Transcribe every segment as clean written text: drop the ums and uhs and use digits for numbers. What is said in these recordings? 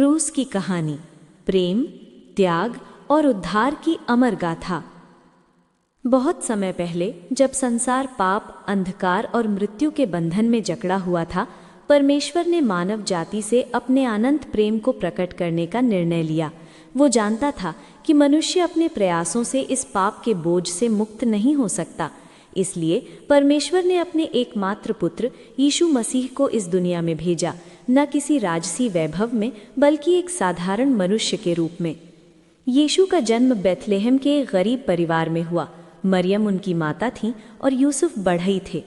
क्रूस की कहानी, प्रेम, त्याग और उद्धार की अमर गाथा। बहुत समय पहले, जब संसार पाप, अंधकार और मृत्यु के बंधन में जकड़ा हुआ था, परमेश्वर ने मानव जाति से अपने अनंत प्रेम को प्रकट करने का निर्णय लिया। वो जानता था कि मनुष्य अपने प्रयासों से इस पाप के बोझ से मुक्त नहीं हो सकता। इसलिए परमेश्वर ने अपने एकमात्र पुत्र यीशु मसीह को इस दुनिया में भेजा, न किसी राजसी वैभव में, बल्कि एक साधारण मनुष्य के रूप में। यीशु का जन्म बेथलेहम के एक गरीब परिवार में हुआ। मरियम उनकी माता थीं और यूसुफ बढ़ई थे।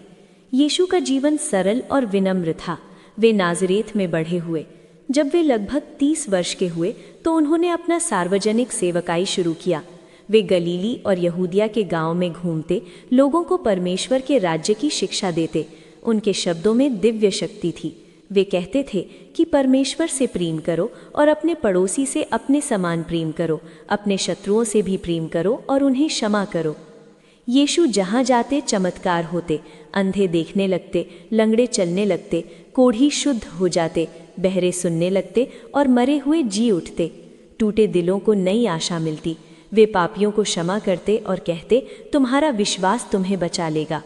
यीशु का जीवन सरल और विनम्र था। वे नाज़रेत में बढ़े हुए। जब वे लगभग 30 वर्ष के हुए तो उन्होंने अपना सार्वजनिक सेवकाई शुरू किया। वे गलीली और यहूदिया के गांव में घूमते, लोगों को परमेश्वर के राज्य की शिक्षा देते। उनके शब्दों में दिव्य शक्ति थी। वे कहते थे कि परमेश्वर से प्रेम करो और अपने पड़ोसी से अपने समान प्रेम करो, अपने शत्रुओं से भी प्रेम करो और उन्हें क्षमा करो। यीशु जहाँ जाते चमत्कार होते, अंधे देखने लगते, लंगड़े चलने लगते, कोढ़ी शुद्ध हो जाते, बहरे सुनने लगते और मरे हुए जी उठते। टूटे दिलों को नई आशा मिलती। वे पापियों को क्षमा करते और कहते, तुम्हारा विश्वास तुम्हें बचा लेगा।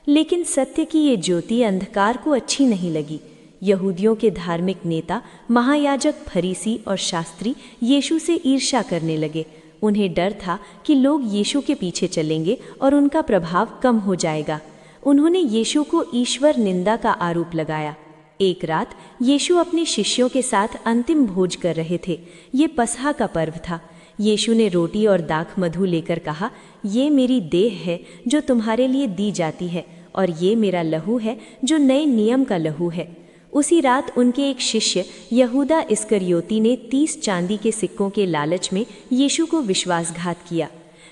लेकिन सत्य की ये ज्योति अंधकार को अच्छी नहीं लगी। यहूदियों के धार्मिक नेता, महायाजक, फरीसी और शास्त्री यीशु से ईर्ष्या करने लगे। उन्हें डर था कि लोग यीशु के पीछे चलेंगे और उनका प्रभाव कम हो जाएगा। उन्होंने यीशु को ईश्वर निंदा का आरोप लगाया। एक रात यीशु अपने शिष्यों के साथ अंतिम भोज कर रहे थे। ये पसहा का पर्व था। यीशु ने रोटी और दाख मधु लेकर कहा, ये मेरी देह है जो तुम्हारे लिए दी जाती है, और ये मेरा लहू है जो नए नियम का लहू है। उसी रात उनके एक शिष्य यहूदा इस्करियोती ने 30 चांदी के सिक्कों के लालच में यीशु को विश्वासघात किया।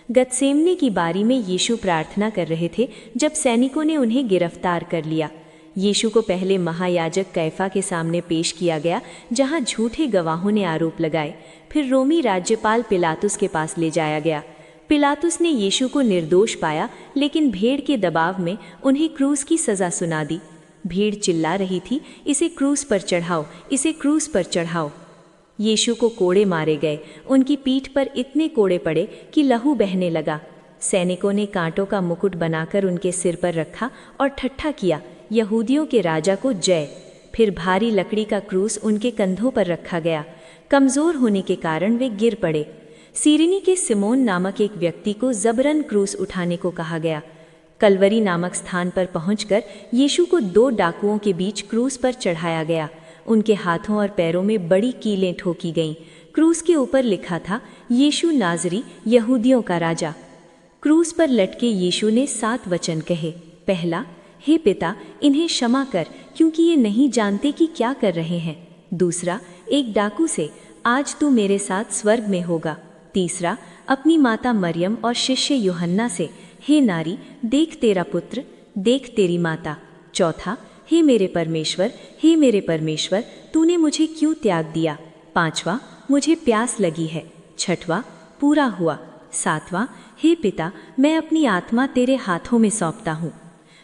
गतसेमने की बारी में यीशु प्रार्थना कर रहे थे जब सैनिकों ने उन्हें गिरफ्तार कर लिया। यीशु को पहले महायाजक कैफा के सामने पेश किया गया, जहां झूठे गवाहों ने आरोप लगाए। फिर रोमी राज्यपाल पिलातुस के पास ले जाया गया। पिलातुस ने यीशु को निर्दोष पाया, लेकिन भीड़ के दबाव में उन्हें क्रूस की सज़ा सुना दी। भीड़ चिल्ला रही थी, इसे क्रूस पर चढ़ाओ, इसे क्रूस पर चढ़ाओ। यीशु को कोड़े मारे गए। उनकी पीठ पर इतने कोड़े पड़े कि लहू बहने लगा। सैनिकों ने कांटों का मुकुट बनाकर उनके सिर पर रखा और ठट्ठा किया, यहूदियों के राजा को जय। फिर भारी लकड़ी का क्रूस उनके कंधों पर रखा गया। कमज़ोर होने के कारण वे गिर पड़े। सीरिनी के सिमोन नामक एक व्यक्ति को जबरन क्रूस उठाने को कहा गया। कलवरी नामक स्थान पर पहुंचकर यीशु को 2 डाकुओं के बीच क्रूस पर चढ़ाया गया। उनके हाथों और पैरों में बड़ी कीलें ठोकी गईं। क्रूस के ऊपर लिखा था, यीशु नाज़री, यहूदियों का राजा। क्रूस पर लटके यीशु ने 7 वचन कहे। पहला, हे पिता, इन्हें क्षमा कर, क्योंकि ये नहीं जानते कि क्या कर रहे हैं। दूसरा, एक डाकू से, आज तू मेरे साथ स्वर्ग में होगा। तीसरा, अपनी माता मरियम और शिष्य यूहन्ना से, हे नारी, देख तेरा पुत्र, देख तेरी माता। चौथा, हे मेरे परमेश्वर, हे मेरे परमेश्वर, तूने मुझे क्यों त्याग दिया। पांचवा, मुझे प्यास लगी है। छठवां, पूरा हुआ। सातवां, हे पिता, मैं अपनी आत्मा तेरे हाथों में सौंपता हूँ।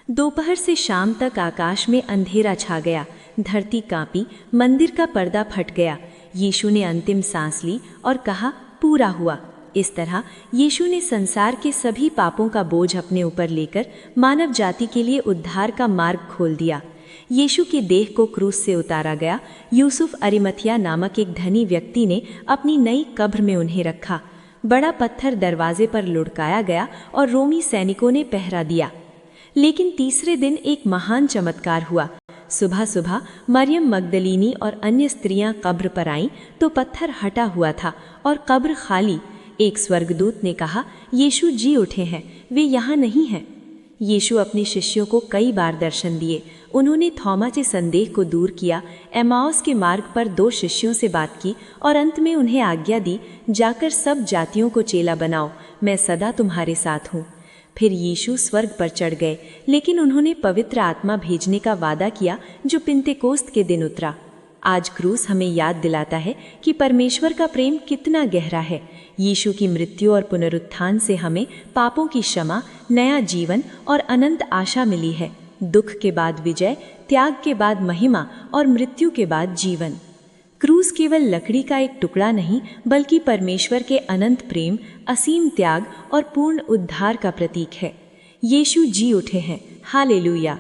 दोपहर से शाम तक आकाश में अंधेरा छा गया। धरती कांपी, मंदिर का पर्दा फट गया। यीशु ने अंतिम सांस ली और कहा, पूरा हुआ। इस तरह यीशु ने संसार के सभी पापों का बोझ अपने ऊपर लेकर मानव जाति के लिए उद्धार का मार्ग खोल दिया। यीशु की देह को क्रूस से उतारा गया। यूसुफ अरिमथिया नामक एक धनी व्यक्ति ने अपनी नई कब्र में उन्हें रखा। बड़ा पत्थर दरवाजे पर लुढ़काया गया और रोमी सैनिकों ने पहरा दिया। लेकिन तीसरे दिन एक महान चमत्कार हुआ। सुबह सुबह मरियम मगदलीनी और अन्य स्त्रियां कब्र पर आईं तो पत्थर हटा हुआ था और कब्र खाली। एक स्वर्गदूत ने कहा, यीशु जी उठे हैं, वे यहाँ नहीं हैं। यीशु अपने शिष्यों को कई बार दर्शन दिए। उन्होंने थोमा से संदेह को दूर किया, एमाउस के मार्ग पर 2 शिष्यों से बात की और अंत में उन्हें आज्ञा दी, जाकर सब जातियों को चेला बनाओ, मैं सदा तुम्हारे साथ हूँ। फिर यीशु स्वर्ग पर चढ़ गए, लेकिन उन्होंने पवित्र आत्मा भेजने का वादा किया जो पिंतेकोस्त के दिन उतरा। आज क्रूस हमें याद दिलाता है कि परमेश्वर का प्रेम कितना गहरा है। यीशु की मृत्यु और पुनरुत्थान से हमें पापों की क्षमा, नया जीवन और अनंत आशा मिली है। दुख के बाद विजय, त्याग के बाद महिमा और मृत्यु के बाद जीवन। क्रूस केवल लकड़ी का एक टुकड़ा नहीं, बल्कि परमेश्वर के अनंत प्रेम, असीम त्याग और पूर्ण उद्धार का प्रतीक है। यीशु जी उठे हैं, हालेलुया।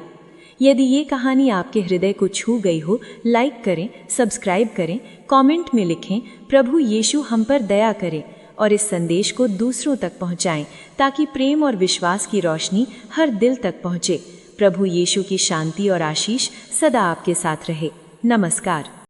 यदि ये कहानी आपके हृदय को छू गई हो, लाइक करें, सब्सक्राइब करें, कमेंट में लिखें, प्रभु यीशु हम पर दया करें, और इस संदेश को दूसरों तक पहुंचाएं, ताकि प्रेम और विश्वास की रोशनी हर दिल तक पहुंचे। प्रभु यीशु की शांति और आशीष सदा आपके साथ रहे। नमस्कार।